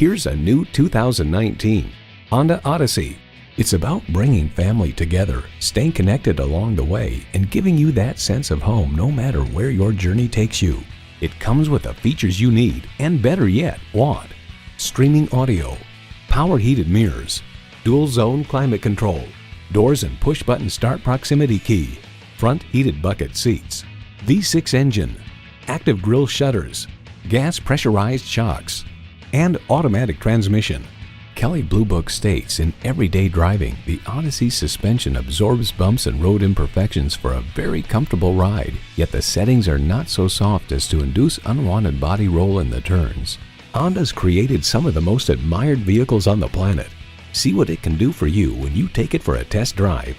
Here's a new 2019 Honda Odyssey. It's about bringing family together, staying connected along the way, and giving you that sense of home no matter where your journey takes you. It comes with the features you need, and better yet, want. Streaming audio, power heated mirrors, dual zone climate control, doors and push button start proximity key, front heated bucket seats, V6 engine, active grille shutters, gas pressurized shocks, and automatic transmission. Kelley Blue Book states in everyday driving, the Odyssey's suspension absorbs bumps and road imperfections for a very comfortable ride, yet the settings are not so soft as to induce unwanted body roll in the turns. Honda's created some of the most admired vehicles on the planet. See what it can do for you when you take it for a test drive.